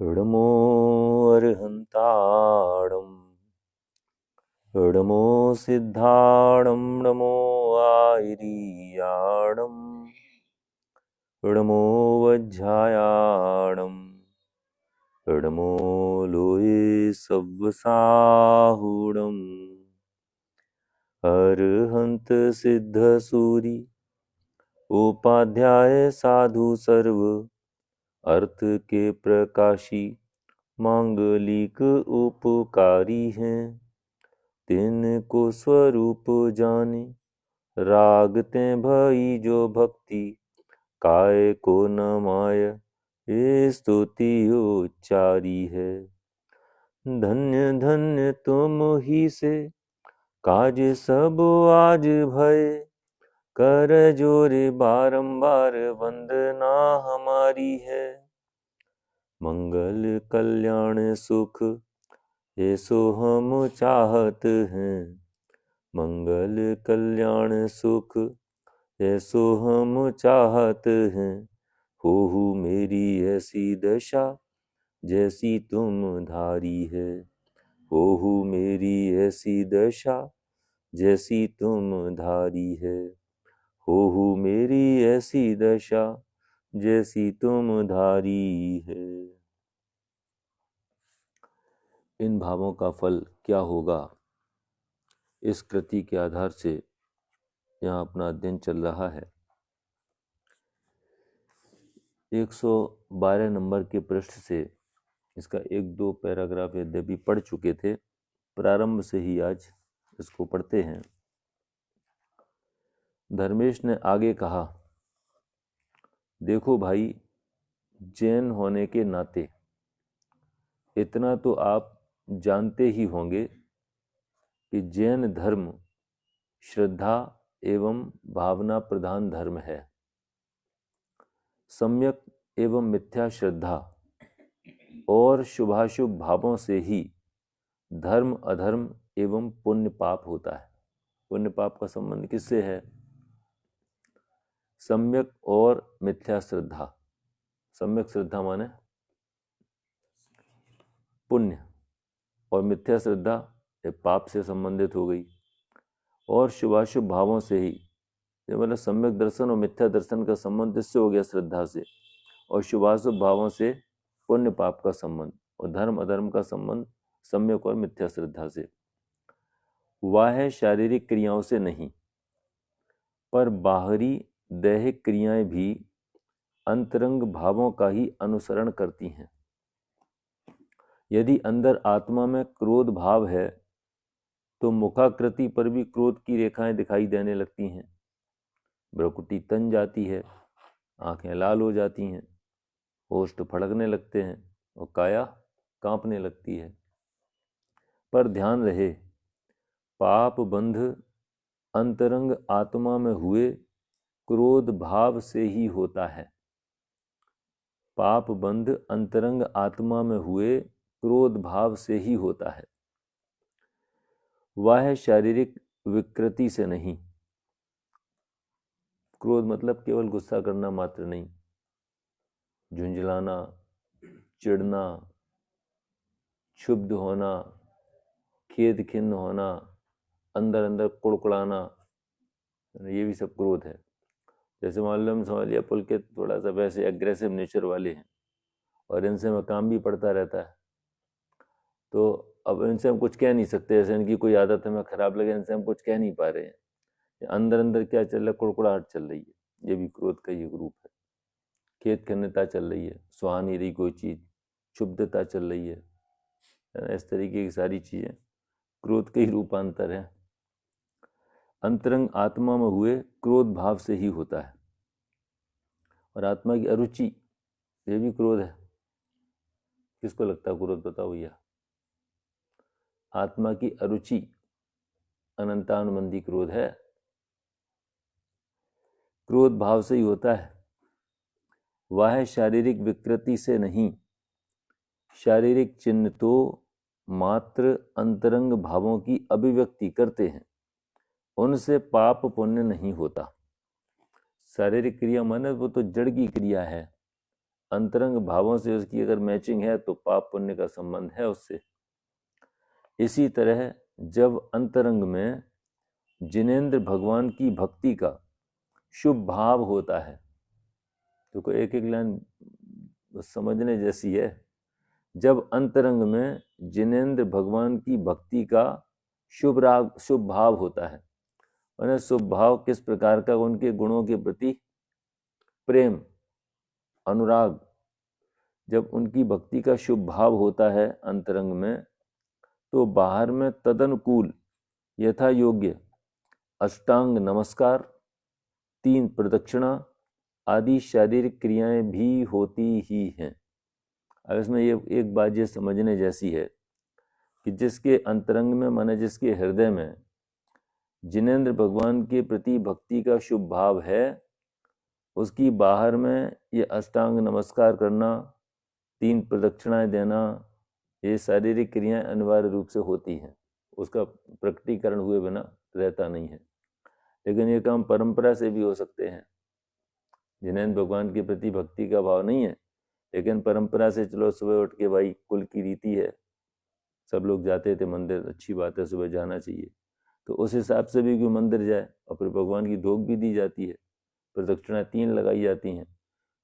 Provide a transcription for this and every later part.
नमो अर्हन्ताणं नमो सिद्धाणं नमो आयर्याणं नमो वज्रायाणं नमो लोये सव्वसाहुणम् अरहंत सिद्ध सूरि उपाध्याय साधु सर्व अर्थ के प्रकाशी मांगलिक उपकारी हैं। तिनको स्वरूप जाने रागते भई जो भक्ति काय को न माय ये स्तुति उच्चारी है। धन्य धन्य तुम ही से काज सब आज भय कर जोरे बारंबार वंदना हमारी है। मंगल कल्याण सुख ऐसो हम चाहत हैं। मंगल कल्याण सुख ऐसो हम चाहत हैं। हो मेरी ऐसी दशा जैसी तुम धारी है। हो मेरी ऐसी दशा जैसी तुम धारी है। हो मेरी ऐसी दशा जैसी तुम धारी है। इन भावों का फल क्या होगा, इस कृति के आधार से यहाँ अपना अध्ययन चल रहा है। 112 नंबर के पृष्ठ से इसका 1-2 पैराग्राफ यद्यपि पढ़ चुके थे, प्रारंभ से ही आज इसको पढ़ते हैं। धर्मेश ने आगे कहा, देखो भाई, जैन होने के नाते इतना तो आप जानते ही होंगे कि जैन धर्म श्रद्धा एवं भावना प्रधान धर्म है। सम्यक एवं मिथ्या श्रद्धा और शुभाशुभ भावों से ही धर्म अधर्म एवं पुण्य पाप होता है। पुण्य पाप का संबंध किससे है? सम्यक और मिथ्या श्रद्धा। सम्यक श्रद्धा माने पुण्य, और मिथ्या श्रद्धा पाप से संबंधित हो गई। और शुभाशुभ भावों से ही, मतलब सम्यक दर्शन और मिथ्या दर्शन का संबंध इससे हो गया श्रद्धा से, और शुभाशुभ भावों से पुण्य पाप का संबंध, और धर्म अधर्म का संबंध सम्यक और मिथ्या श्रद्धा से। वह है शारीरिक क्रियाओं से नहीं, पर बाहरी दैहिक क्रियाएं भी अंतरंग भावों का ही अनुसरण करती हैं। यदि अंदर आत्मा में क्रोध भाव है तो मुखाकृति पर भी क्रोध की रेखाएं दिखाई देने लगती हैं। भ्रुकुटी तन जाती है, आंखें लाल हो जाती हैं, ओष्ठ फड़कने लगते हैं और काया कांपने लगती है। पर ध्यान रहे, पाप बंध अंतरंग आत्मा में हुए क्रोध भाव से ही होता है। पाप बंध अंतरंग आत्मा में हुए क्रोध भाव से ही होता है। वह शारीरिक विकृति से नहीं। क्रोध मतलब केवल गुस्सा करना मात्र नहीं, झुंझलाना, चिढ़ना, क्षुब्ध होना, खेद खिन्न होना, अंदर अंदर कुड़कुड़ाना, ये भी सब क्रोध है। जैसे मान लो हम समझ लिया पुलकित थोड़ा सा वैसे एग्रेसिव नेचर वाले हैं और इनसे हमें काम भी पड़ता रहता है, तो अब इनसे हम कुछ कह नहीं सकते। जैसे इनकी कोई आदत हमें खराब लगे, इनसे हम कुछ कह नहीं पा रहे हैं। अंदर अंदर क्या चल रहा है? कुड़कुड़ाहट चल रही है। ये भी क्रोध का ही रूप है। खेद खिन्नता चल रही है, सुहा नहीं रही कोई चीज, क्षुब्धता चल रही है, इस तरीके की सारी चीजें क्रोध के ही रूपांतर है। अंतरंग आत्मा में हुए क्रोध भाव से ही होता है। और आत्मा की अरुचि, ये भी क्रोध है। किसको लगता है क्रोध? बताओ भैया। आत्मा की अरुचि अनंतानुबंधी क्रोध है। क्रोध भाव से ही होता है। वह शारीरिक विकृति से नहीं। शारीरिक चिन्ह तो मात्र अंतरंग भावों की अभिव्यक्ति करते हैं, उनसे पाप पुण्य नहीं होता। शारीरिक क्रिया माने वो तो जड़ की क्रिया है, अंतरंग भावों से उसकी अगर मैचिंग है तो पाप पुण्य का संबंध है उससे। इसी तरह जब अंतरंग में जिनेंद्र भगवान की भक्ति का शुभ भाव होता है, तो एक एक लाइन समझने जैसी है। जब अंतरंग में जिनेंद्र भगवान की भक्ति का शुभ भाव होता है, और शुभ भाव किस प्रकार का? उनके गुणों के प्रति प्रेम, अनुराग। जब उनकी भक्ति का शुभ भाव होता है अंतरंग में, तो बाहर में तदनुकूल यथा योग्य अष्टांग नमस्कार, 3 प्रदक्षिणा आदि शारीरिक क्रियाएं भी होती ही हैं। अब इसमें ये एक बात ये समझने जैसी है कि जिसके अंतरंग में, माने जिसके हृदय में जिनेंद्र भगवान के प्रति भक्ति का शुभ भाव है, उसकी बाहर में ये अष्टांग नमस्कार करना, 3 प्रदक्षिणाएं देना, ये शारीरिक क्रियाएं अनिवार्य रूप से होती हैं। उसका प्रकटीकरण हुए बिना रहता नहीं है। लेकिन ये काम परंपरा से भी हो सकते हैं। जिनेंद्र भगवान के प्रति भक्ति का भाव नहीं है, लेकिन परंपरा से चलो सुबह उठ के, भाई कुल की रीति है, सब लोग जाते थे मंदिर, अच्छी बात है, सुबह जाना चाहिए, तो उस हिसाब से भी क्यों मंदिर जाए। और फिर भगवान की धोख भी दी जाती है, प्रदक्षिणा 3 लगाई जाती हैं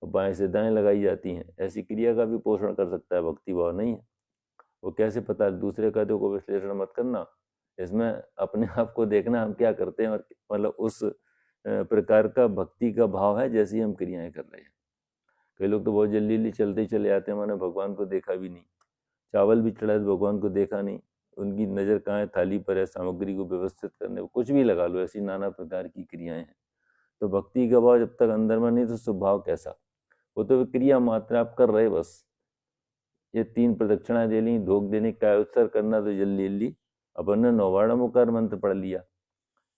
और बाएं से दाएं लगाई जाती हैं। ऐसी क्रिया का भी पोषण कर सकता है, भक्ति भाव नहीं है। वो कैसे पता? दूसरे कदों को विश्लेषण मत करना, इसमें अपने आप को देखना हम क्या करते हैं, और मतलब उस प्रकार का भक्ति का भाव है जैसी हम क्रियाएं कर रहे हैं। कई लोग तो बहुत जल्दी जल्दी चलते ही चले आते हैं, मैंने भगवान को देखा भी नहीं, चावल भी चढ़ा तो भगवान को देखा नहीं, उनकी नज़र कहाँ है? थाली पर है, सामग्री को व्यवस्थित करने, कुछ भी लगा लो, ऐसी नाना प्रकार की क्रियाएं हैं। तो भक्ति का भाव जब तक अंदर में नहीं, तो स्वभाव कैसा? वो तो क्रिया मात्र आप कर रहे बस। ये 3 प्रदक्षिणाएं दे ली, धोख देने, काय उत्सर करना, तो जल्दी जल्दी अपन ने 9 मुकार मंत्र पढ़ लिया।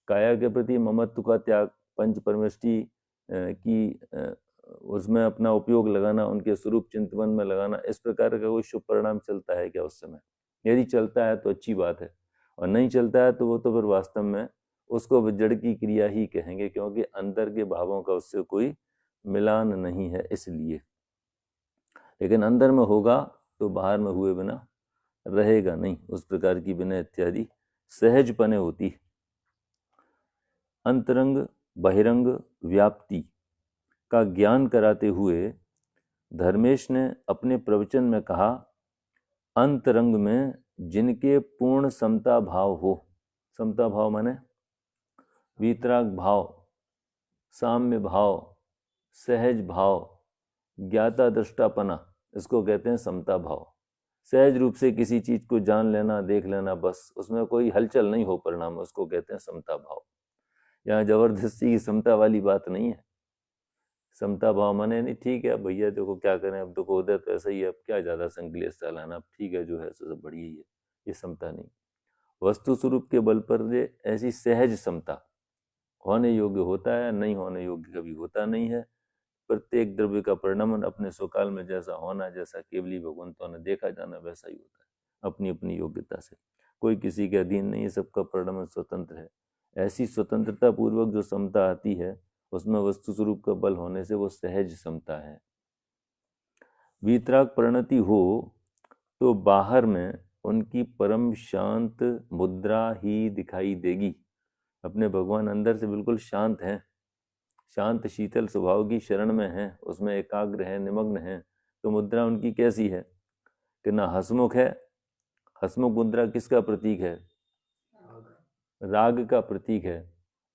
काया के प्रति ममत्व का त्याग, पंच परमेष्टि की उसमें अपना उपयोग लगाना, उनके स्वरूप चिंतन में लगाना, इस प्रकार का कोई शुभ परिणाम चलता है क्या उस समय? यदि चलता है तो अच्छी बात है, और नहीं चलता है तो वो तो फिर वास्तव में उसको जड़ की क्रिया ही कहेंगे, क्योंकि अंदर के भावों का उससे कोई मिलान नहीं है इसलिए। लेकिन अंदर में होगा तो बाहर में हुए बिना रहेगा नहीं, उस प्रकार की विनय इत्यादि सहजपने होती। अंतरंग बहिरंग व्याप्ति का ज्ञान कराते हुए धर्मेश ने अपने प्रवचन में कहा, अंतरंग में जिनके पूर्ण समता भाव हो, समता भाव माने वीतराग भाव, साम्य भाव, सहज भाव, ज्ञाता दृष्टापना, इसको कहते हैं समता भाव। सहज रूप से किसी चीज को जान लेना, देख लेना, बस उसमें कोई हलचल नहीं हो परिणाम, उसको कहते हैं समता भाव। यहाँ जबरदस्ती की समता वाली बात नहीं है। समता भाव माने नहीं, ठीक है भैया देखो क्या करें, अब देखो उधर तो ऐसा ही है, अब क्या ज़्यादा संकलेश चलाना, अब ठीक है जो है सो सब बढ़िया ही है, ये समता नहीं। वस्तु स्वरूप के बल पर ये ऐसी सहज समता, होने योग्य होता है, नहीं होने योग्य कभी होता नहीं है। प्रत्येक द्रव्य का परिणमन अपने स्वकाल में जैसा होना, जैसा केवली भगवंतों ने देखा जाना, वैसा ही होता है अपनी अपनी योग्यता से। कोई किसी के अधीन नहीं है, सबका परिणमन स्वतंत्र है। ऐसी स्वतंत्रता पूर्वक जो समता आती है, उसमें वस्तु स्वरूप का बल होने से वो सहज समता है। वीतराग परिणति हो तो बाहर में उनकी परम शांत मुद्रा ही दिखाई देगी। अपने भगवान अंदर से बिल्कुल शांत हैं, शांत शीतल स्वभाव की शरण में हैं, उसमें एकाग्र है, निमग्न है, तो मुद्रा उनकी कैसी है कि ना हसमुख है। हसमुख मुद्रा किसका प्रतीक है? राग का प्रतीक है।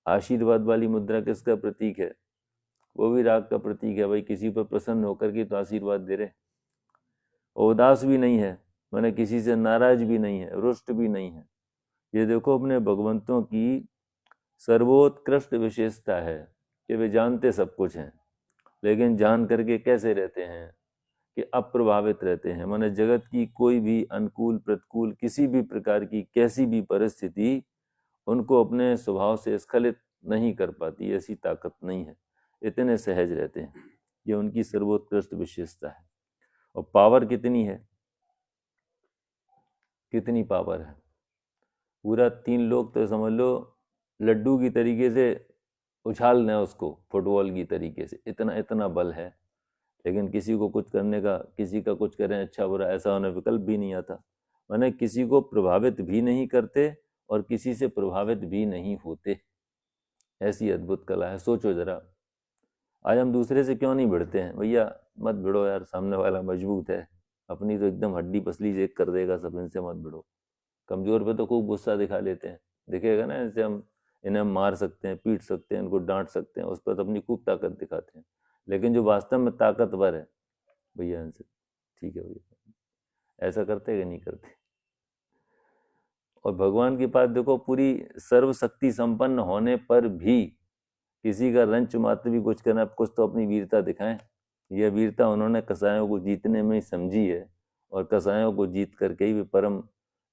आशीर्वाद वाली मुद्रा किसका प्रतीक है? वो भी राग का प्रतीक है। भाई किसी पर प्रसन्न होकर के तो आशीर्वाद दे रहे। उदास भी नहीं है, मैंने किसी से नाराज भी नहीं है, रुष्ट भी नहीं है। ये देखो अपने भगवंतों की सर्वोत्कृष्ट विशेषता है कि वे जानते सब कुछ हैं, लेकिन जान करके कैसे रहते हैं कि अप्रभावित रहते हैं। माने जगत की कोई भी अनुकूल प्रतिकूल किसी भी प्रकार की कैसी भी परिस्थिति उनको अपने स्वभाव से स्खलित नहीं कर पाती, ऐसी ताकत नहीं है, इतने सहज रहते हैं। ये उनकी सर्वोत्कृष्ट विशेषता है। और पावर कितनी है, कितनी पावर है। पूरा 3 लोग तो समझ लो लड्डू की तरीके से उछाल लें उसको, फुटबॉल की तरीके से, इतना इतना बल है। लेकिन किसी को कुछ करने का, किसी का कुछ करें अच्छा बुरा ऐसा होने विकल्प भी नहीं आता। माने किसी को प्रभावित भी नहीं करते और किसी से प्रभावित भी नहीं होते। ऐसी अद्भुत कला है। सोचो जरा, आज हम दूसरे से क्यों नहीं भिड़ते हैं? भैया मत भिड़ो यार, सामने वाला मजबूत है, अपनी तो एकदम हड्डी पसली चेक कर देगा सब, इनसे मत भिड़ो। कमजोर पे तो खूब गुस्सा दिखा लेते हैं, दिखेगा ना, इनसे हम इन्हें मार सकते हैं, पीट सकते हैं, इनको डांट सकते हैं, उस पर तो अपनी खूब ताकत दिखाते हैं। लेकिन जो वास्तव में ताकतवर है, भैया इनसे ठीक है भैया, ऐसा करते कि नहीं करते? और भगवान की बात देखो, पूरी सर्वशक्ति संपन्न होने पर भी किसी का रंच मात्र भी कुछ करना, कुछ तो अपनी वीरता दिखाएं। यह वीरता उन्होंने कसायों को जीतने में ही समझी है, और कसायों को जीत करके ही वे परम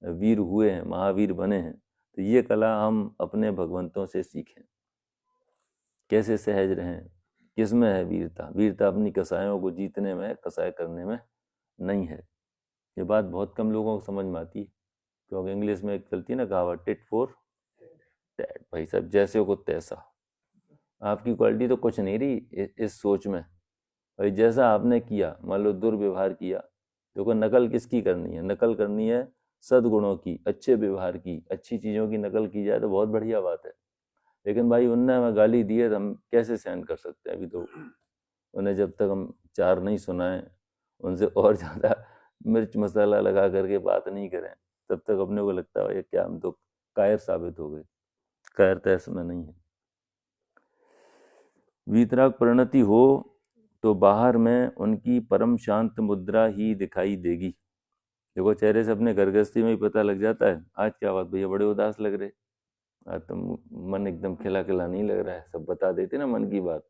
वीर हुए हैं, महावीर बने हैं। तो ये कला हम अपने भगवंतों से सीखें, कैसे सहज रहें। किसमें है वीरता? वीरता अपनी कसायों को जीतने में, कसाय करने में नहीं है। ये बात बहुत कम लोगों को समझ में आती है, क्योंकि इंग्लिश में एक चलती है ना कहावत, टिट फॉर टैट। भाई साहब जैसे को तैसा, आपकी क्वालिटी तो कुछ नहीं रही इस सोच में। भाई जैसा आपने किया, मान लो दुर्व्यवहार किया, देखो नकल किसकी करनी है? नकल करनी है सद्गुणों की, अच्छे व्यवहार की, अच्छी चीज़ों की नकल की जाए तो बहुत बढ़िया बात है। लेकिन भाई उनने हमें गाली दी है तो हम कैसे सहन कर सकते हैं? अभी तो उन्हें जब तक हम चार नहीं सुनाएं, उनसे और ज़्यादा मिर्च मसाला लगा करके बात नहीं करें, तब तक अपने को लगता है क्या हम तो कायर साबित हो गए। कायर तो इसमें नहीं है। वीतराग परिणति हो तो बाहर में उनकी परम शांत मुद्रा ही दिखाई देगी। देखो चेहरे से अपने घर गृहस्थी में ही पता लग जाता है, आज क्या बात भैया बड़े उदास लग रहे, आज तो मन एकदम खिला खिला नहीं लग रहा है। सब बता देते ना मन की बात,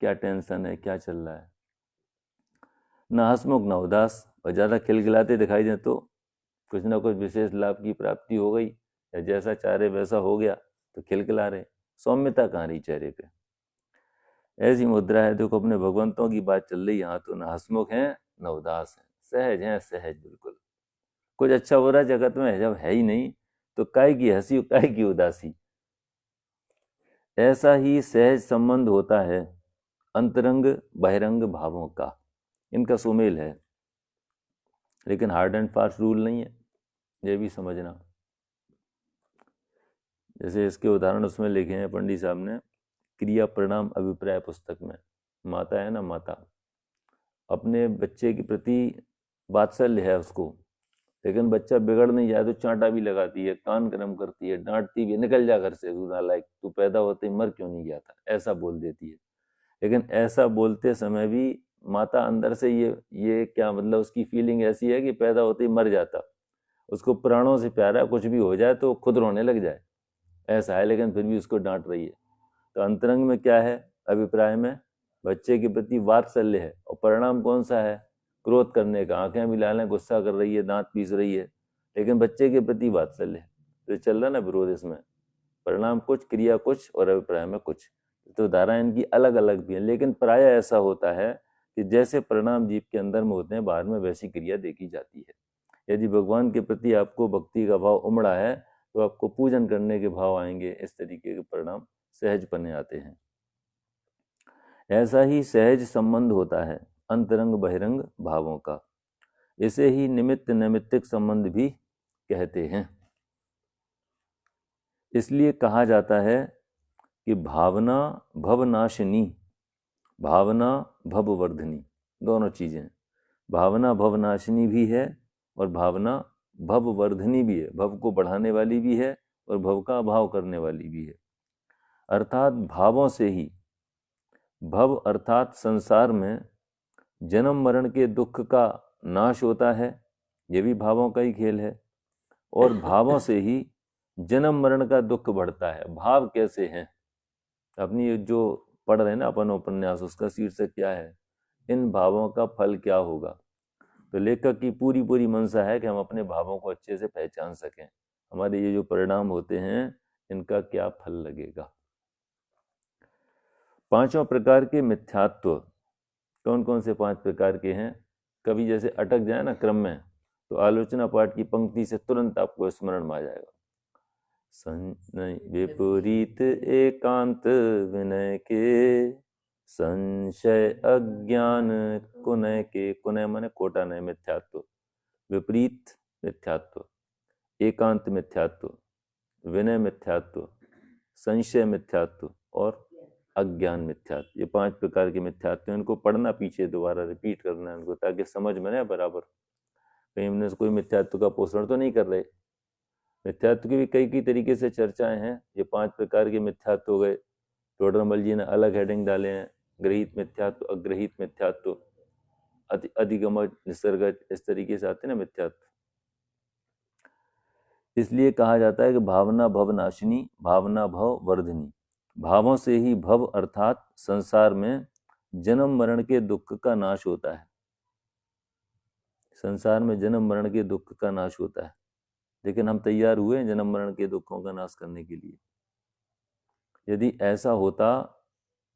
क्या टेंशन है, क्या चल रहा है। ना हंसमुख ना उदास, और ज़्यादा खिलखिलाते दिखाई दे तो कुछ ना कुछ विशेष लाभ की प्राप्ति हो गई, या जैसा चाह रहे वैसा हो गया तो खिलखिला रहे। सौम्यता कहाँ रही चेहरे पे? ऐसी मुद्रा है। देखो अपने भगवंतों की बात चल रही यहाँ, तो न हंसमुख है न उदास है, सहज है, सहज बिल्कुल। कुछ अच्छा हो रहा है जगत में, जब है ही नहीं तो काय की हंसी, काय की उदासी। ऐसा ही सहज संबंध होता है अंतरंग बहिरंग भावों का, इनका सुमेल है। लेकिन हार्ड एंड फास्ट रूल नहीं है, ये भी समझना। जैसे इसके उदाहरण उसमें लिखे हैं पंडित साहब ने, क्रिया परिणाम अभिप्राय पुस्तक में। माता है ना, माता अपने बच्चे के प्रति वात्सल्य है उसको, लेकिन बच्चा बिगड़ नहीं जाए तो चांटा भी लगाती है, कान गरम करती है, डांटती भी, निकल जा घर से, तू नालायक, तू पैदा होते ही मर क्यों नहीं गया था, ऐसा बोल देती है। लेकिन ऐसा बोलते समय भी माता अंदर से ये क्या मतलब, उसकी फीलिंग ऐसी है कि पैदा होते ही मर जाता, उसको प्राणों से प्यारा, कुछ भी हो जाए तो खुद रोने लग जाए, ऐसा है। लेकिन फिर भी उसको डांट रही है। तो अंतरंग में क्या है? अभिप्राय में बच्चे के प्रति वात्सल्य है, और परिणाम कौन सा है? क्रोध करने का, आंखें भी लाल हैं, गुस्सा कर रही है, दांत पीस रही है, लेकिन बच्चे के प्रति वात्सल्य है। तो चल रहा ना विरोध इसमें, परिणाम कुछ, क्रिया कुछ, और अभिप्राय में कुछ। तो धारा इनकी अलग अलग भी है, लेकिन प्राय ऐसा होता है कि जैसे परिणाम जीव के अंदर में होते हैं, बाहर में वैसी क्रिया देखी जाती है। यदि भगवान के प्रति आपको भक्ति का भाव उमड़ा है तो आपको पूजन करने के भाव आएंगे, इस तरीके के परिणाम सहजपने आते हैं। ऐसा ही सहज संबंध होता है अंतरंग बहिरंग भावों का, इसे ही निमित्त नैमित्तिक संबंध भी कहते हैं। इसलिए कहा जाता है कि भावना भवनाशिनी, भावना भववर्धिनी, दोनों चीजें। भावना भवनाशिनी भी है और भावना भववर्धिनी भी है, भव को बढ़ाने वाली भी है और भव का अभाव करने वाली भी है। अर्थात भावों से ही, भव अर्थात संसार में जन्म मरण के दुख का नाश होता है, ये भी भावों का ही खेल है। और भावों से ही जन्म मरण का दुख बढ़ता है। भाव कैसे हैं? अपनी जो पढ़ रहे हैं ना अपन उपन्यास, उसका शीर्षक क्या है? इन भावों का फल क्या होगा। तो लेखक की पूरी पूरी मंशा है कि हम अपने भावों को अच्छे से पहचान सकें, हमारे ये जो परिणाम होते हैं इनका क्या फल लगेगा। पांचों प्रकार के मिथ्यात्व कौन कौन से 5 प्रकार के हैं? कभी जैसे अटक जाए ना क्रम में, तो आलोचना पाठ की पंक्ति से तुरंत आपको स्मरण में आ जाएगा। संजय विपरीत एकांत विनय के, संशय अज्ञान कुनय के, कुनय माने कोटा नय मिथ्यात्व, विपरीत मिथ्यात्व, एकांत मिथ्यात्व, विनय मिथ्यात्व, संशय मिथ्यात्व और अज्ञान मिथ्यात्व। ये 5 प्रकार के मिथ्यात्व हैं। इनको पढ़ना पीछे दोबारा रिपीट करना है इनको, ताकि समझ में ना बराबर, कहीं हमने कोई मिथ्यात्व का पोषण तो नहीं कर रहे। मिथ्यात्व की भी कई तरीके से चर्चाएं हैं। ये 5 प्रकार के मिथ्यात्व हो गए। टोडरमल जी ने अलग हेडिंग डाले हैं, गृहीत मिथ्यात्व, अग्रहीत मिथ्यात्व, अधिगमज, निसर्गज, इस तरीके से आते हैं ना मिथ्यात्व। इसलिए कहा जाता है कि भावना भव नाशिनी, भावना भव वर्धिनी। भावों से ही भव अर्थात संसार में जन्म मरण के दुख का नाश होता है। संसार में जन्म मरण के दुख का नाश होता है, लेकिन हम तैयार हुए हैं जन्म मरण के दुखों का नाश करने के लिए? यदि ऐसा होता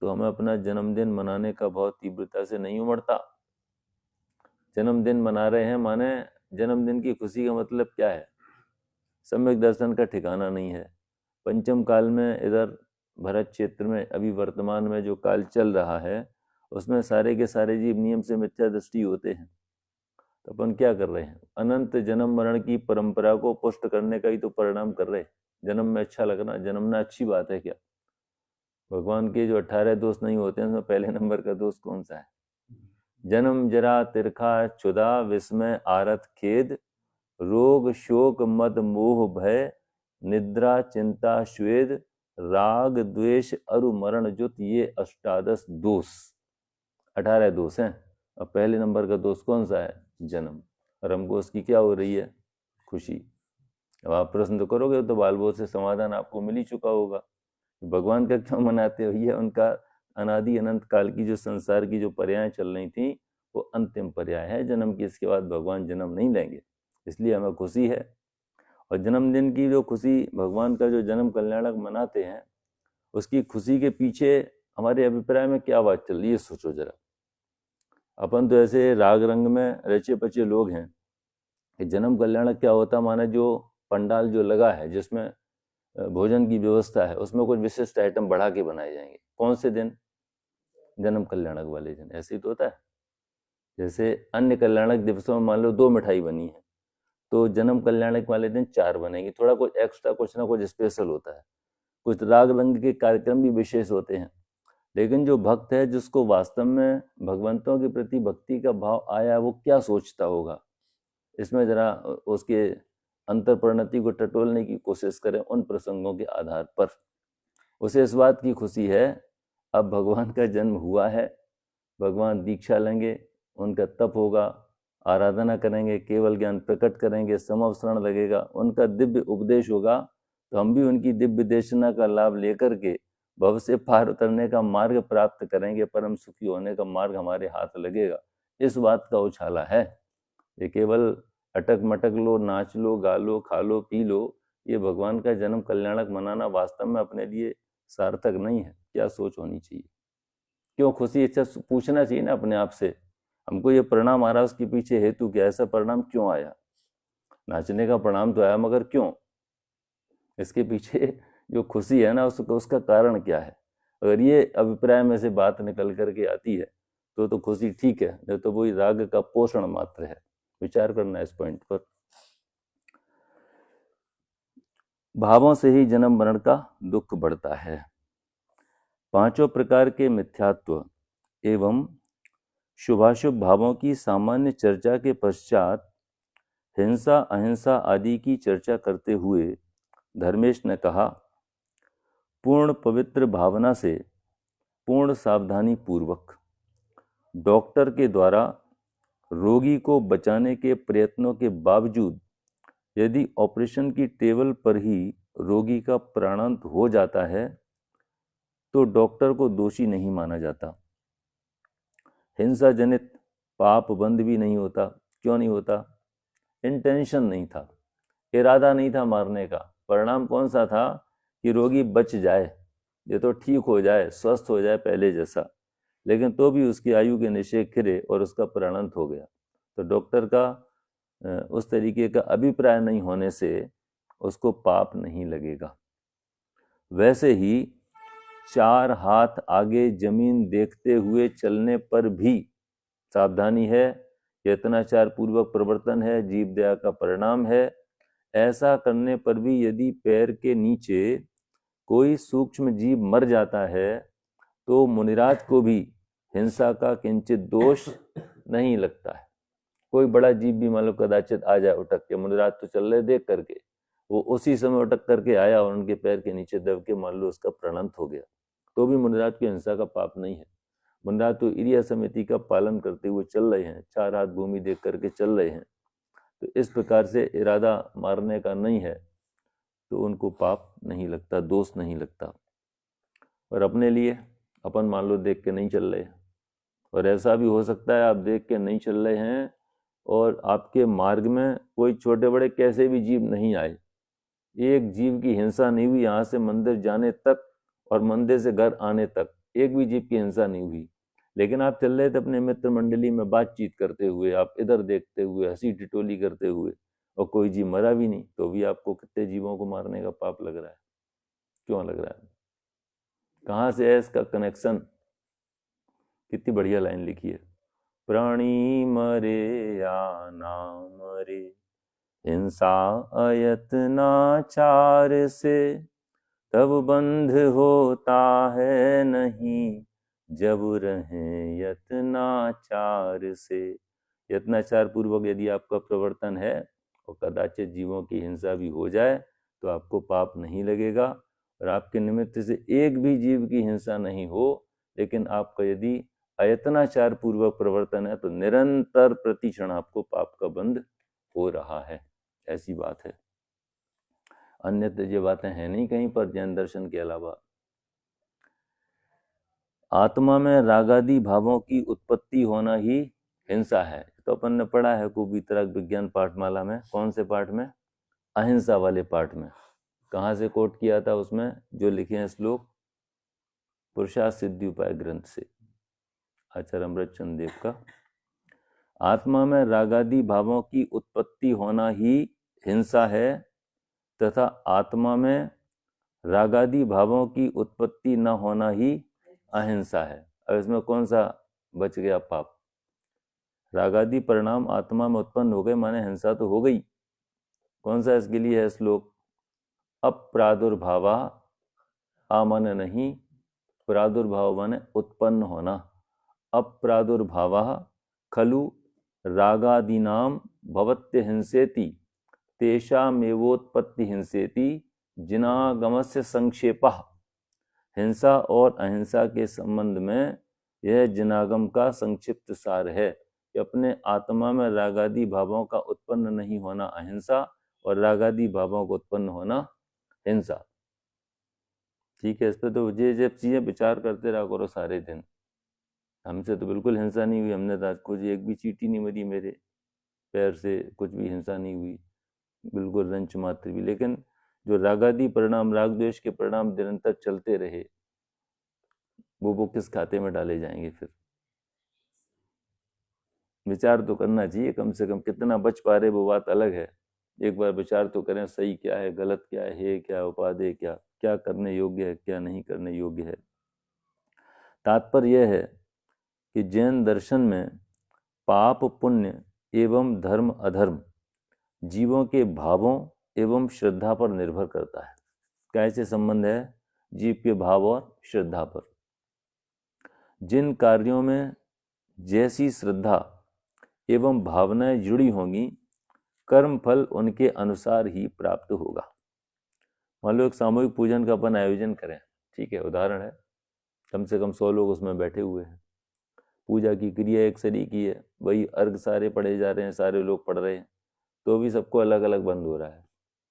तो हमें अपना जन्मदिन मनाने का बहुत तीव्रता से नहीं उमड़ता। जन्मदिन मना रहे हैं माने जन्मदिन की खुशी का मतलब क्या है? सम्यक दर्शन का ठिकाना नहीं है। पंचम काल में इधर भरत क्षेत्र में अभी वर्तमान में जो काल चल रहा है, उसमें सारे के सारे जीव नियम से मिथ्या दृष्टि होते हैं। तो अपन क्या कर रहे हैं? अनंत जन्म मरण की परंपरा को पुष्ट करने का ही तो परिणाम कर रहे हैं। जन्म में अच्छा लगना, जन्मना अच्छी बात है क्या? भगवान के जो 18 दोष नहीं होते हैं, उसमें पहले नंबर का दोष कौन सा है? जन्म जरा तिरखा क्षुधा विस्मय आरत खेद, रोग शोक मद मोह भय, निद्रा चिंता श्वेद, राग द्वेष अरु मरण जुत, ये अष्टादश दोष, 18 दोष हैं। और पहले नंबर का दोष कौन सा है? जन्म। और हमको उसकी क्या हो रही है? खुशी। अब आप प्रश्न तो करोगे तो बालबोध से समाधान आपको मिल ही चुका होगा। भगवान का क्यों मनाते हो? ये उनका अनादि अनंत काल की जो संसार की जो पर्याय चल रही थी, वो अंतिम पर्याय है जन्म की। इसके बाद भगवान जन्म नहीं लेंगे, इसलिए हमें खुशी है। और जन्मदिन की जो खुशी, भगवान का जो जन्म कल्याणक मनाते हैं, उसकी खुशी के पीछे हमारे अभिप्राय में क्या बात चल रही है, सोचो जरा। अपन तो ऐसे राग रंग में रचे पचे लोग हैं कि जन्म कल्याणक क्या होता, माने जो पंडाल जो लगा है, जिसमें भोजन की व्यवस्था है, उसमें कुछ विशिष्ट आइटम बढ़ा के बनाए जाएंगे। कौन से दिन? जन्म कल्याणक वाले दिन। ऐसे ही तो होता है। जैसे अन्य कल्याणक दिवसों में मान लो 2 मिठाई बनी है, तो जन्म कल्याणक वाले दिन 4 बनेंगी। थोड़ा कुछ एक्स्ट्रा, कुछ ना कुछ स्पेशल होता है। कुछ राग रंग के कार्यक्रम भी विशेष होते हैं। लेकिन जो भक्त है, जिसको वास्तव में भगवंतों के प्रति भक्ति का भाव आया, वो क्या सोचता होगा, इसमें जरा उसके अंतर परिणति को टटोलने की कोशिश करें उन प्रसंगों के आधार पर। उसे इस बात की खुशी है, अब भगवान का जन्म हुआ है, भगवान दीक्षा लेंगे, उनका तप होगा, आराधना करेंगे, केवल ज्ञान प्रकट करेंगे, समवसरण लगेगा, उनका दिव्य उपदेश होगा, तो हम भी उनकी दिव्य देशना का लाभ लेकर के भव से पार उतरने का मार्ग प्राप्त करेंगे, परम सुखी होने का मार्ग हमारे हाथ लगेगा। इस बात का उछाला है। ये केवल अटक मटक लो, नाच लो, गा लो, खा लो, पी लो, ये भगवान का जन्म कल्याणक मनाना वास्तव में अपने लिए सार्थक नहीं है। क्या सोच होनी चाहिए? क्यों खुशी? अच्छा पूछना चाहिए ना अपने आप से, हमको ये परिणाम आ रहा है, उसके पीछे हेतु क्या? ऐसा परिणाम क्यों आया? नाचने का परिणाम तो आया, मगर क्यों? इसके पीछे जो खुशी है ना, उसका कारण क्या है? अगर ये अभिप्राय में से बात निकल करके आती है तो खुशी ठीक है, नहीं तो वही राग का पोषण मात्र है। विचार करना इस पॉइंट पर। भावों से ही जन्म मरण का दुख बढ़ता है। 5 प्रकार के मिथ्यात्व एवं शुभाशुभ भावों की सामान्य चर्चा के पश्चात हिंसा अहिंसा आदि की चर्चा करते हुए धर्मेश ने कहा, पूर्ण पवित्र भावना से पूर्ण सावधानी पूर्वक डॉक्टर के द्वारा रोगी को बचाने के प्रयत्नों के बावजूद यदि ऑपरेशन की टेबल पर ही रोगी का प्राणांत हो जाता है तो डॉक्टर को दोषी नहीं माना जाता। हिंसा जनित पाप बंद भी नहीं होता। क्यों नहीं होता? इंटेंशन नहीं था, इरादा नहीं था मारने का। परिणाम कौन सा था? कि रोगी बच जाए, ये तो ठीक हो जाए, स्वस्थ हो जाए पहले जैसा, लेकिन तो भी उसकी आयु के निशेष खिरे और उसका प्राणांत हो गया। तो डॉक्टर का उस तरीके का अभिप्राय नहीं होने से उसको पाप नहीं लगेगा। वैसे ही 4 हाथ आगे जमीन देखते हुए चलने पर भी सावधानी है, यत्नाचार पूर्वक प्रवर्तन है, जीव दया का परिणाम है। ऐसा करने पर भी यदि पैर के नीचे कोई सूक्ष्म जीव मर जाता है तो मुनिराज को भी हिंसा का किंचित दोष नहीं लगता है। कोई बड़ा जीव भी मान लो कदाचित आ जाए उठक के, मुनिराज तो चल रहे देख करके, वो उसी समय उठक करके आया और उनके पैर के नीचे दब के मान लो उसका प्रणंत हो गया, तो भी मुनिराज की हिंसा का पाप नहीं है। मुनिराज तो इरिया समिति का पालन करते हुए चल रहे हैं, 4 हाथ भूमि देख करके चल रहे हैं, तो इस प्रकार से इरादा मारने का नहीं है तो उनको पाप नहीं लगता, दोष नहीं लगता। और अपने लिए अपन मान लो देख के नहीं चल रहे, और ऐसा भी हो सकता है आप देख के नहीं चल रहे हैं और आपके मार्ग में कोई छोटे बड़े कैसे भी जीव नहीं आए, एक जीव की हिंसा नहीं हुई, यहाँ से मंदिर जाने तक और मंदिर से घर आने तक एक भी जीव की हिंसा नहीं हुई, लेकिन आप चल रहे थे अपने मित्र मंडली में बातचीत करते हुए, आप इधर देखते हुए, हंसी टिटोली करते हुए, और कोई जीव मरा भी नहीं, तो भी आपको कितने जीवों को मारने का पाप लग रहा है? क्यों लग रहा है? कहाँ से है इसका कनेक्शन? कितनी बढ़िया लाइन लिखी है, प्राणी मरे या ना मरे, हिंसा अयत्नाचार से, तब बंध होता है नहीं, जब रहे यत्नाचार से। यत्नाचार पूर्वक यदि आपका प्रवर्तन है और कदाचित जीवों की हिंसा भी हो जाए तो आपको पाप नहीं लगेगा, और आपके निमित्त से एक भी जीव की हिंसा नहीं हो, लेकिन आपका यदि अयत्नाचार पूर्वक प्रवर्तन है तो निरंतर प्रतिक्षण आपको पाप का बंध हो रहा है, ऐसी बात है। अन्यथा ये बातें हैं नहीं कहीं पर जैन दर्शन के अलावा। आत्मा में रागादि भावों की उत्पत्ति होना ही हिंसा है, तो अपन ने पढ़ा है कुवितरक विज्ञान पाठमाला में। कौन से पाठ में? अहिंसा वाले पाठ में। कहाँ से कोट किया था उसमें? जो लिखे हैं श्लोक पुरुषार्थ सिद्धि उपाय ग्रंथ से, आचार्य अमृतचंद देव का। आत्मा में रागादि भावों की उत्पत्ति होना ही हिंसा है, तथा आत्मा में रागादि भावों की उत्पत्ति न होना ही अहिंसा है। अब इसमें कौन सा बच गया पाप? रागादि परिणाम आत्मा में उत्पन्न हो गए माने हिंसा तो हो गई। कौन सा इसके लिए है श्लोक? अप्रादुर्भावा, आ माने नहीं, प्रादुर्भाव माने उत्पन्न होना। अप्रादुर्भावा खलु रागादीनाम भवत्य हिंसेति, तेषामेवोत्पत्ति हिंसेति, जिनागमस्य संक्षेपः। हिंसा और अहिंसा के संबंध में यह जिनागम का संक्षिप्त सार है कि अपने आत्मा में रागादि भावों का उत्पन्न नहीं होना अहिंसा, और रागादि भावों का उत्पन्न होना हिंसा। ठीक है, इस पर तो ये जब चीजें विचार करते रहा करो सारे दिन। हमसे तो बिल्कुल हिंसा नहीं हुई, हमने तो आज कुछ एक भी चींटी नहीं मरी, मेरे पैर से कुछ भी हिंसा नहीं हुई, बिल्कुल रंच मात्र भी। लेकिन जो रागादि परिणाम, राग द्वेष के परिणाम निरंतर चलते रहे, वो किस खाते में डाले जाएंगे? फिर विचार तो करना चाहिए कम से कम। कितना बच पा रहे वो बात अलग है, एक बार विचार तो करें, सही क्या है, गलत क्या है, क्या उपादेय, क्या करने योग्य है, क्या नहीं करने योग्य है। तात्पर्य यह है कि जैन दर्शन में पाप पुण्य एवं धर्म अधर्म जीवों के भावों एवं श्रद्धा पर निर्भर करता है। कैसे संबंध है? जीव के भाव और श्रद्धा पर। जिन कार्यों में जैसी श्रद्धा एवं भावनाएं जुड़ी होंगी, कर्म फल उनके अनुसार ही प्राप्त होगा। मान लो एक सामूहिक पूजन का अपन आयोजन करें, ठीक है, उदाहरण है, कम से कम 100 लोग उसमें बैठे हुए हैं, पूजा की क्रिया एक सरी की है, वही अर्घ सारे पढ़े जा रहे हैं, सारे लोग पढ़ रहे हैं, तो भी सबको अलग अलग बंद हो रहा है।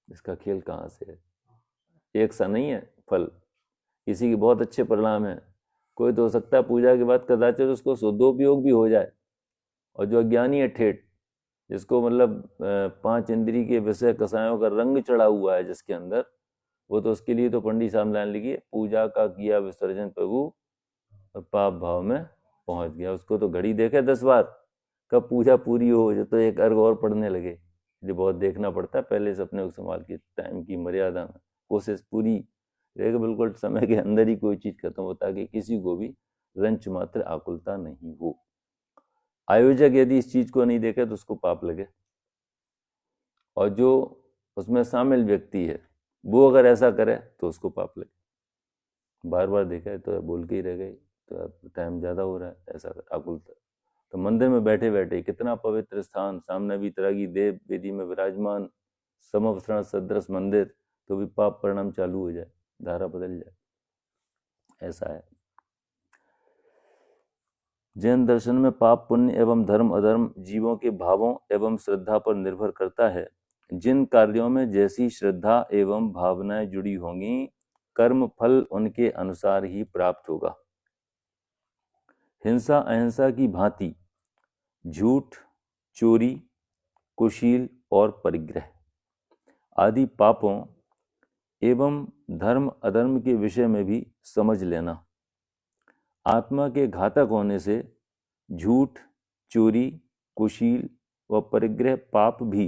इसका खेल कहाँ से है? एक सा नहीं है फल। किसी के बहुत अच्छे परिणाम है, कोई तो हो सकता है पूजा के बाद कदाचित उसको सदुपयोग भी हो जाए, और जो अज्ञानी है ठेठ, जिसको मतलब 5 इंद्री के विषय कसायों का रंग चढ़ा हुआ है जिसके अंदर, वो तो उसके लिए तो पंडित साहब लाइन लिखिए, पूजा का किया विसर्जन प्रभु पाप भाव में पहुंच गया। उसको तो घड़ी देखे 10 बार, कब पूजा पूरी हो जाए तो एक अर्घ और पढ़ने लगे। ये बहुत देखना पड़ता है पहले से अपने को संभाल के, टाइम की मर्यादा में कोशिश पूरी रहेगा, बिल्कुल समय के अंदर ही कोई चीज खत्म हो ताकि किसी को भी रंच मात्र आकुलता नहीं हो। आयोजक यदि इस चीज को नहीं देखे तो उसको पाप लगे, और जो उसमें शामिल व्यक्ति है वो अगर ऐसा करे तो उसको पाप लगे। बार बार देखा है तो बोल के ही रह गए, तो अब टाइम ज़्यादा हो रहा है ऐसा आकुलता। तो मंदिर में बैठे बैठे कितना पवित्र स्थान, सामने भी तरह देव वेदी में विराजमान, समवस्त्रण सदृश मंदिर, तो भी पाप परिणाम चालू हो जाए, धारा बदल जाए, ऐसा है। जैन दर्शन में पाप पुण्य एवं धर्म अधर्म जीवों के भावों एवं श्रद्धा पर निर्भर करता है। जिन कार्यों में जैसी श्रद्धा एवं भावनाएं जुड़ी होंगी, कर्म फल उनके अनुसार ही प्राप्त होगा। हिंसा अहिंसा की भांति झूठ, चोरी, कुशील और परिग्रह आदि पापों एवं धर्म अधर्म के विषय में भी समझ लेना। आत्मा के घातक होने से झूठ, चोरी, कुशील व परिग्रह पाप भी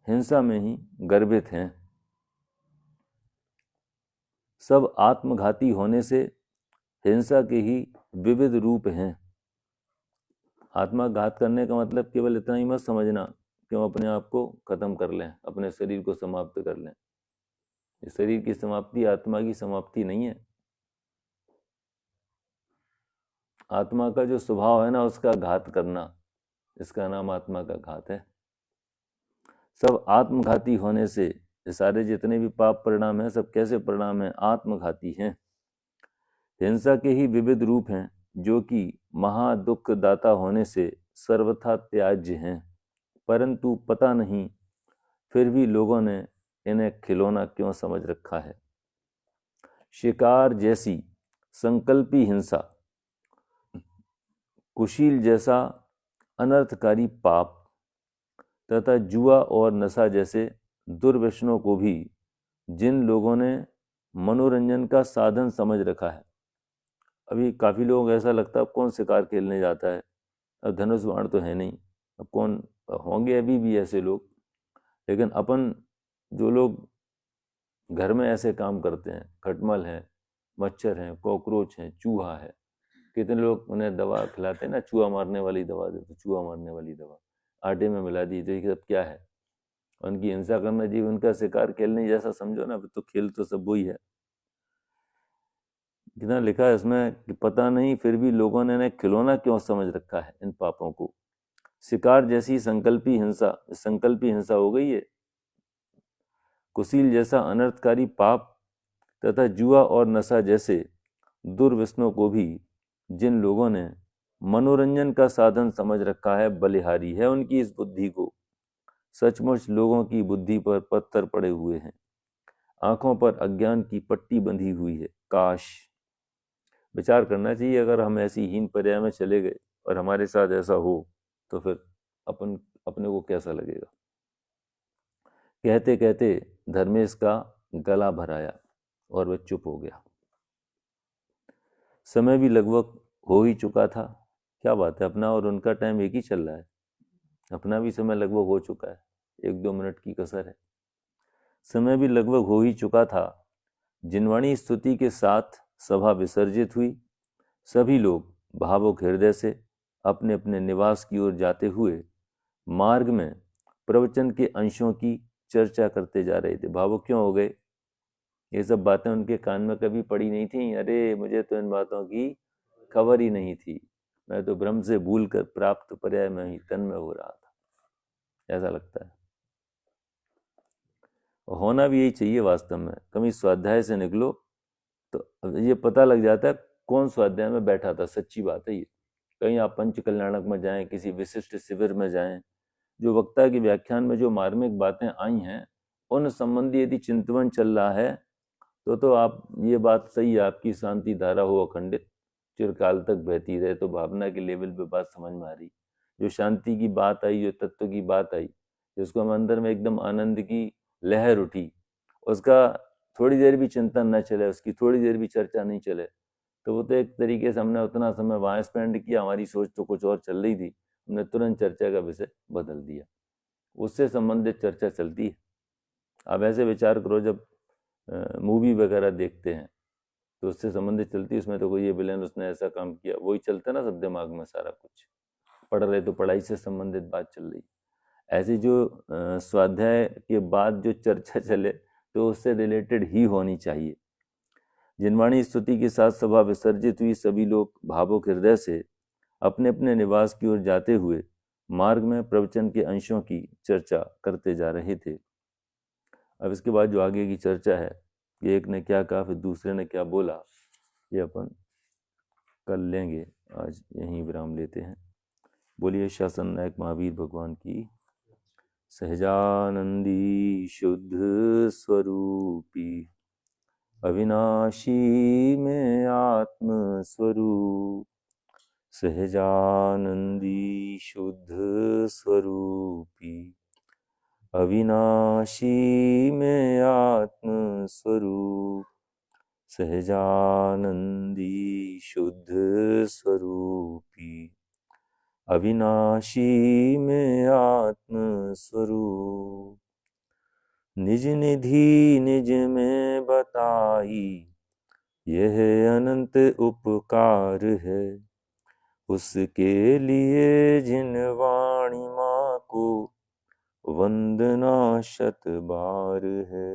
हिंसा में ही गर्भित हैं। सब आत्मघाती होने से हिंसा के ही विविध रूप हैं। आत्मा घात करने का मतलब केवल इतना ही मत समझना कि हम अपने आप को खत्म कर लें, अपने शरीर को समाप्त कर लें। इस शरीर की समाप्ति आत्मा की समाप्ति नहीं है। आत्मा का जो स्वभाव है ना, उसका घात करना, इसका नाम आत्मा का घात है। सब आत्मघाती होने से ये सारे जितने भी पाप परिणाम हैं, सब कैसे परिणाम हैं? आत्मघाती हैं। हिंसा के ही विविध रूप हैं, जो कि महादुख दाता होने से सर्वथा त्याज्य हैं, परंतु पता नहीं फिर भी लोगों ने इन्हें खिलौना क्यों समझ रखा है। शिकार जैसी संकल्पी हिंसा, कुशील जैसा अनर्थकारी पाप तथा जुआ और नशा जैसे दुर्व्यसनों को भी जिन लोगों ने मनोरंजन का साधन समझ रखा है। अभी काफ़ी लोग ऐसा लगता है अब कौन शिकार खेलने जाता है, अब धनुष बाण तो है नहीं, अब कौन, होंगे अभी भी ऐसे लोग। लेकिन अपन जो लोग घर में ऐसे काम करते हैं, खटमल है, मच्छर हैं, कॉकरोच हैं, चूहा है, कितने लोग उन्हें दवा खिलाते हैं ना, चूहा मारने वाली दवा दे, तो चूहा मारने वाली दवा आटे में मिला दी, तो ये सब क्या है? उनकी हिंसा करना जी, उनका शिकार खेलने जैसा समझो ना, तो खेल तो सब वही है। कितना लिखा है इसमें कि पता नहीं फिर भी लोगों ने इन्हें खिलौना क्यों समझ रखा है इन पापों को। शिकार जैसी संकल्पी हिंसा हो गई है। कुशील जैसा अनर्थकारी पाप तथा जुआ और नशा जैसे दुर्व्यसनों को भी जिन लोगों ने मनोरंजन का साधन समझ रखा है, बलिहारी है उनकी इस बुद्धि को। सचमुच लोगों की बुद्धि पर पत्थर पड़े हुए हैं, आंखों पर अज्ञान की पट्टी बंधी हुई है। काश, विचार करना चाहिए, अगर हम ऐसी हीन पर्याय में चले गए और हमारे साथ ऐसा हो तो फिर अपने को कैसा लगेगा। कहते कहते धर्मेश का गला भराया और वह चुप हो गया। समय भी लगभग हो ही चुका था। क्या बात है, अपना और उनका टाइम एक ही चल रहा है। अपना भी समय लगभग हो चुका है, 1-2 मिनट की कसर है। समय भी लगभग हो ही चुका था। जिनवाणी स्तुति के साथ सभा विसर्जित हुई। सभी लोग भावुक हृदय से अपने अपने निवास की ओर जाते हुए मार्ग में प्रवचन के अंशों की चर्चा करते जा रहे थे। भावुक क्यों हो गए? ये सब बातें उनके कान में कभी पड़ी नहीं थी। अरे मुझे तो इन बातों की खबर ही नहीं थी, मैं तो ब्रह्म से भूल कर प्राप्त पर्याय में ही तन्मय हो रहा था, ऐसा लगता है। और होना भी यही चाहिए वास्तव में। कभी स्वाध्याय से निकलो तो ये पता लग जाता है कौन स्वाध्याय में बैठा था। सच्ची बात है ये। कहीं आप पंच कल्याणक में जाएं, किसी विशिष्ट शिविर में जाएं, जो वक्ता के व्याख्यान में जो मार्मिक बातें आई हैं उन संबंधी यदि चिंतन चल रहा है तो आप, ये बात सही है, आपकी शांति धारा हो अखंडित, चिरकाल तक बहती रहे। तो भावना के लेवल पे बात समझ में आ रही। जो शांति की बात आई, जो तत्व की बात आई, जिसको हम अंदर में एकदम आनंद की लहर उठी, उसका थोड़ी देर भी चिंतन न चले, उसकी थोड़ी देर भी चर्चा नहीं चले, तो वो तो एक तरीके से हमने उतना समय वहाँ स्पेंड किया, हमारी सोच तो कुछ और चल रही थी, हमने तुरंत चर्चा का विषय बदल दिया। उससे संबंधित चर्चा चलती है। अब ऐसे विचार करो, जब मूवी वगैरह देखते हैं तो उससे संबंधित चलती है, उसमें तो कोई ये विलेन उसने ऐसा काम किया, वही चलता है ना सब दिमाग में सारा कुछ। पढ़ रहे तो पढ़ाई से संबंधित बात चल रही। ऐसी जो स्वाध्याय के बाद जो चर्चा चले तो उससे रिलेटेड ही होनी चाहिए। जिनवाणी स्तुति के साथ सभा विसर्जित हुई, सभी लोग भावुक हृदय से अपने अपने निवास की ओर जाते हुए मार्ग में प्रवचन के अंशों की चर्चा करते जा रहे थे। अब इसके बाद जो आगे की चर्चा है कि एक ने क्या कहा फिर दूसरे ने क्या बोला, ये अपन कल लेंगे। आज यहीं विराम लेते हैं। बोलिए शासन नायक महावीर भगवान की। सहजानंदी शुद्ध स्वरूपी अविनाशी में आत्म स्वरूप, सहजानंदी शुद्ध स्वरूपी अविनाशी में आत्म स्वरूप, सहजानंदी शुद्ध स्वरूपी अविनाशी में आत्म स्वरूप। निज निधि निज में बताई यह अनंत उपकार है, उसके लिए जिन वाणी माँ को वंदना शत बार है।